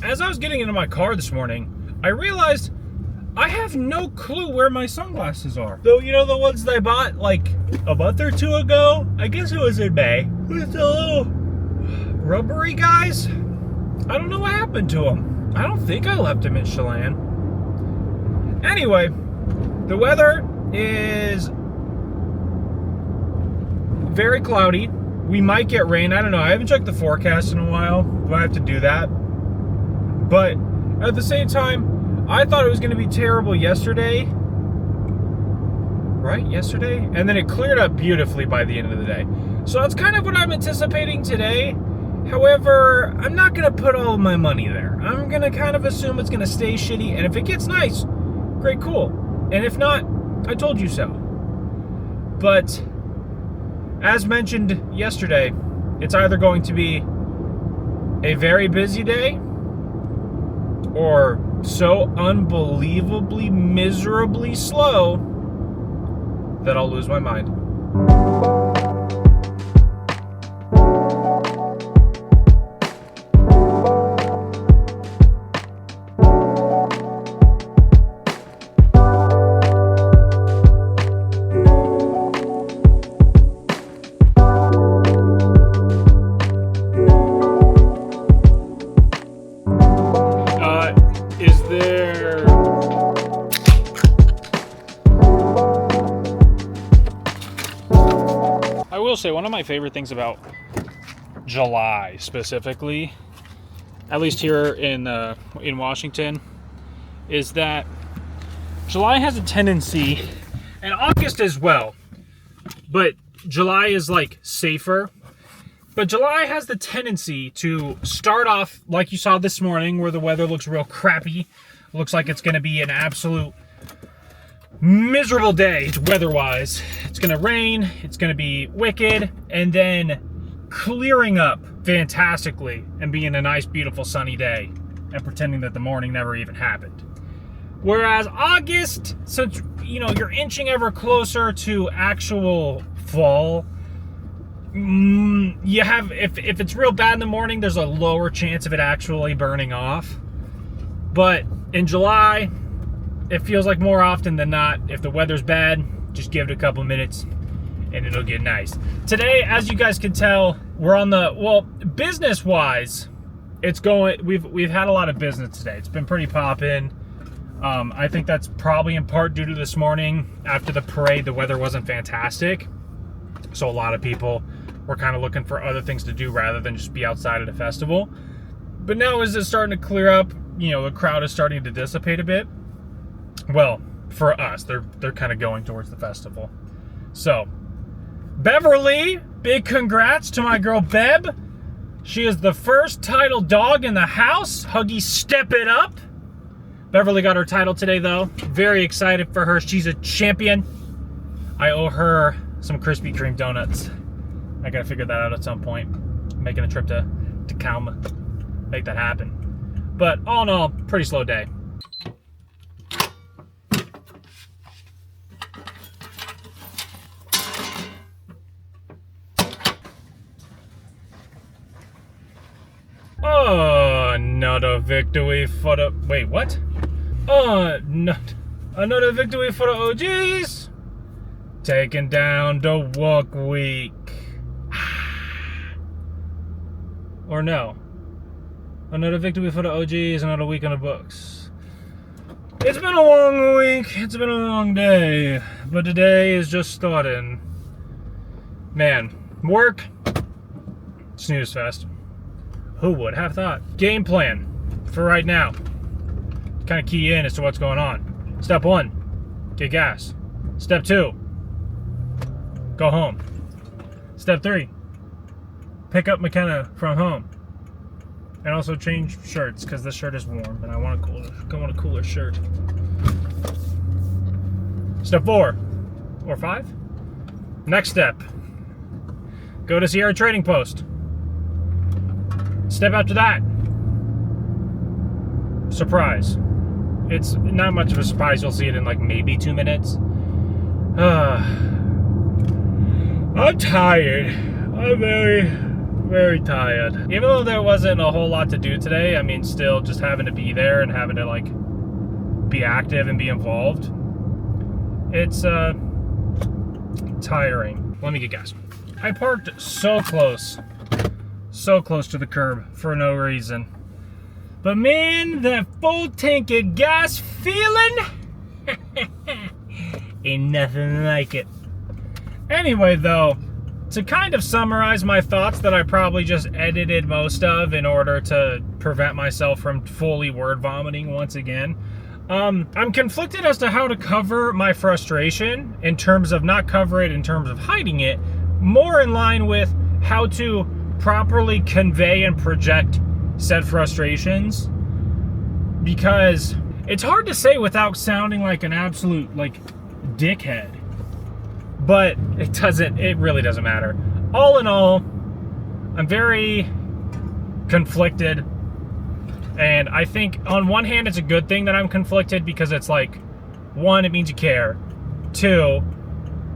as I was getting into my car this morning, I realized I have no clue where my sunglasses are. Though, you know, the ones that I bought like a month or two ago? I guess it was in May. With the little rubbery guys. I don't know what happened to them. I don't think I left them in Chelan. Anyway, the weather is very cloudy. We might get rain. I don't know. I haven't checked the forecast in a while. Do I have to do that? But at the same time, I thought it was going to be terrible yesterday. Right? Yesterday? And then it cleared up beautifully by the end of the day. So that's kind of what I'm anticipating today. However, I'm not going to put all of my money there. I'm going to kind of assume it's going to stay shitty. And if it gets nice, great, cool. And if not, I told you so. But as mentioned yesterday, it's either going to be a very busy day or so unbelievably, miserably slow that I'll lose my mind. I will say one of my favorite things about July specifically, at least here in Washington, is that July has a tendency, and August as well, but July is like safer. But July has the tendency to start off like you saw this morning, where the weather looks real crappy. Looks like it's going to be an absolute miserable day weather-wise. It's going to rain, it's going to be wicked, and then clearing up fantastically and being a nice, beautiful, sunny day and pretending that the morning never even happened. Whereas August, since, you know, you're inching ever closer to actual fall, you have, if it's real bad in the morning, there's a lower chance of it actually burning off. But in July, it feels like more often than not, if the weather's bad, just give it a couple minutes and it'll get nice. Today, as you guys can tell, we're on the, well, business-wise, it's going, we've had a lot of business today. It's been pretty poppin'. I think that's probably in part due to this morning. After the parade, the weather wasn't fantastic. So a lot of people were kind of looking for other things to do rather than just be outside at a festival. But now as it's starting to clear up, you know, the crowd is starting to dissipate a bit. Well, for us, they're kind of going towards the festival. So, Beverly, big congrats to my girl Beb. She is the first title dog in the house. Huggy, step it up. Beverly got her title today, though. Very excited for her. She's a champion. I owe her some Krispy Kreme donuts. I gotta figure that out at some point. Making a trip to Calma. Make that happen. But all in all, pretty slow day. Another victory for the... Wait, what? Another victory for the OGs. Taking down the work week. Or no. Another victory for the OGs, another week in the books. It's been a long week. It's been a long day. But today is just starting. Man, work. Snooze fest. Who would have thought? Game plan for right now. Kind of key in as to what's going on. Step 1, get gas. Step 2, go home. Step 3, pick up McKenna from home. And also change shirts because this shirt is warm and I want a cooler shirt. Step 4 or 5. Next step, go to Sierra Trading Post. Step after that, surprise. It's not much of a surprise. You'll see it in like maybe 2 minutes. I'm tired. I'm very, Very tired. Even though there wasn't a whole lot to do today, I mean, still just having to be there and having to, like, be active and be involved. It's, tiring. Let me get gas. I parked so close to the curb for no reason. But man, that full tank of gas feeling ain't nothing like it. Anyway, though, to kind of summarize my thoughts that I probably just edited most of in order to prevent myself from fully word vomiting once again, I'm conflicted as to how to cover my frustration in terms of not cover it in terms of hiding it, more in line with how to properly convey and project said frustrations, because it's hard to say without sounding like an absolute, like, dickhead. But it really doesn't matter. All in all, I'm very conflicted. And I think on one hand, it's a good thing that I'm conflicted because it's like, one, it means you care. Two,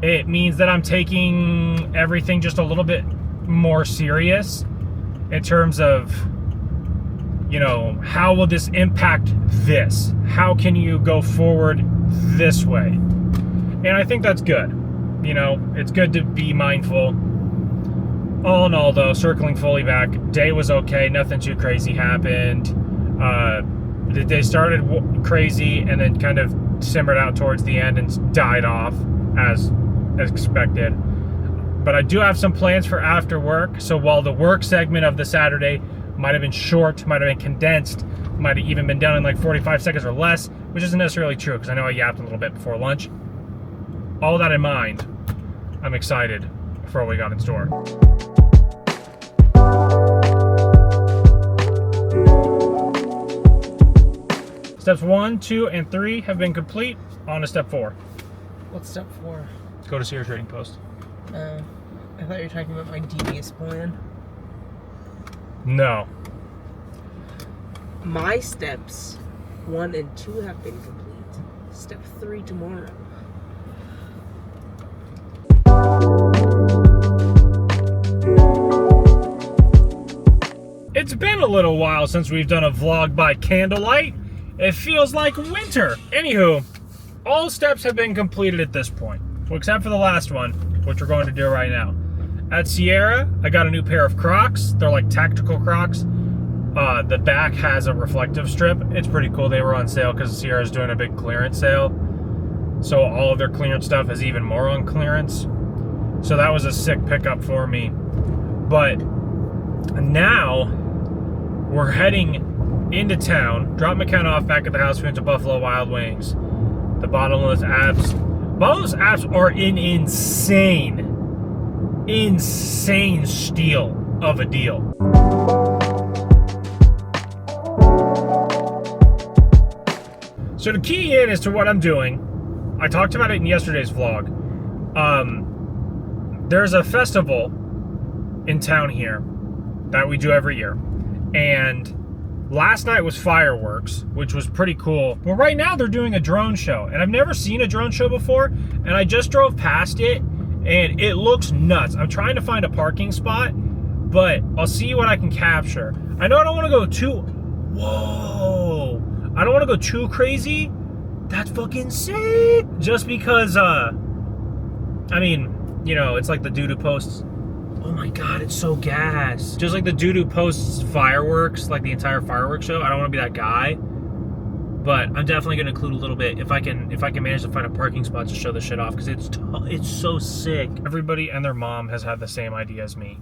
it means that I'm taking everything just a little bit more serious in terms of, you know, how will this impact this? How can you go forward this way? And I think that's good. You know, it's good to be mindful. All in all, though, circling fully back, day was okay. Nothing too crazy happened. The day started crazy and then kind of simmered out towards the end and died off as expected. But I do have some plans for after work. So while the work segment of the Saturday might have been short, might have been condensed, might have even been done in like 45 seconds or less, which isn't necessarily true because I know I yapped a little bit before lunch. All that in mind, I'm excited for what we got in store. Steps 1, 2, and 3 have been complete. On to step 4. What's step 4? Let's go to Sierra Trading Post. I thought you were talking about my devious plan. No. My steps 1 and 2 have been complete. Step 3 tomorrow. It's been a little while since we've done a vlog by candlelight. It feels like winter. Anywho, all steps have been completed at this point, well, except for the last one, which we're going to do right now. At Sierra, I got a new pair of Crocs. They're like tactical Crocs. The back has a reflective strip. It's pretty cool. They were on sale because Sierra's doing a big clearance sale. So all of their clearance stuff is even more on clearance. So that was a sick pickup for me. But now we're heading into town. Drop McKenna off back at the house. We went to Buffalo Wild Wings. The bottomless apps. Bottomless apps are an insane steal of a deal. So to key in as to what I'm doing, I talked about it in yesterday's vlog. There's a festival in town here that we do every year. And last night was fireworks, which was pretty cool. Well, right now they're doing a drone show. And I've never seen a drone show before. And I just drove past it. And it looks nuts. I'm trying to find a parking spot. But I'll see what I can capture. I know I don't want to go too... Whoa! I don't want to go too crazy. That's fucking sick! Just because, I mean... You know, it's like the dude who posts, oh my god, it's so gas. Just like the dude who posts fireworks, like the entire fireworks show. I don't want to be that guy, but I'm definitely going to include a little bit if I can manage to find a parking spot to show the shit off, because it's so sick. Everybody and their mom has had the same idea as me.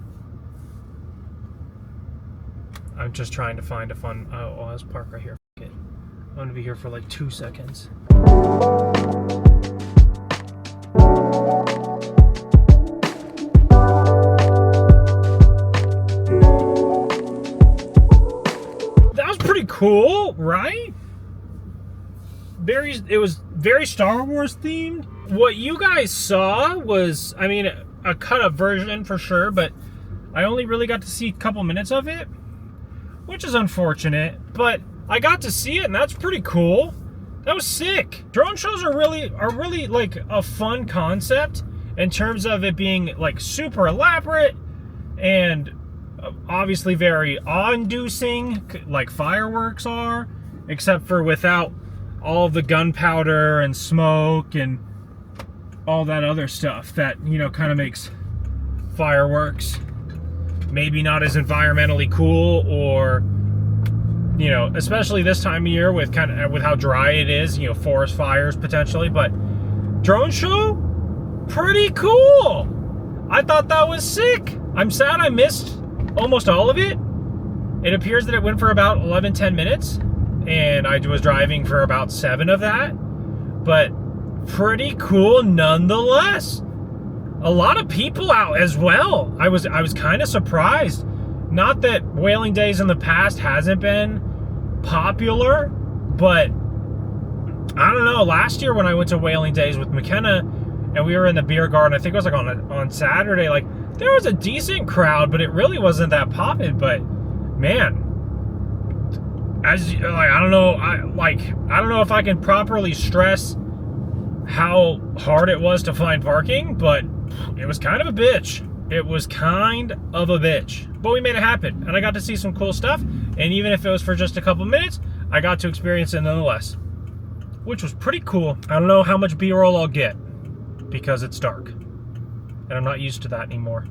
I'm just trying to find a fun. Oh, let's park right here. Okay. I'm going to be here for like 2 seconds. Cool, right? It was very Star Wars themed. What you guys saw was, I mean, a cut up version for sure, but I only really got to see a couple minutes of it, which is unfortunate, but I got to see it and that's pretty cool. That was sick. Drone shows are really like a fun concept in terms of it being like super elaborate and obviously very awe-inducing, like fireworks are, except for without all of the gunpowder and smoke and all that other stuff that, you know, kind of makes fireworks maybe not as environmentally cool, or, you know, especially this time of year with how dry it is, you know, forest fires potentially. But drone show, pretty cool. I thought that was sick. I'm sad I missed almost all of it. It appears that it went for about 11-10 minutes, and I was driving for about 7 of that. But pretty cool nonetheless. A lot of people out as well. I was kind of surprised. Not that Whaling Days in the past hasn't been popular, but I don't know. Last year when I went to Whaling Days with McKenna and we were in the beer garden, I think it was like on Saturday, like there was a decent crowd, but it really wasn't that poppin'. But man, as like I don't know if I can properly stress how hard it was to find parking, but it was kind of a bitch. It was kind of a bitch. But we made it happen, and I got to see some cool stuff, and even if it was for just a couple minutes, I got to experience it nonetheless, which was pretty cool. I don't know how much B-roll I'll get, because it's dark, and I'm not used to that anymore.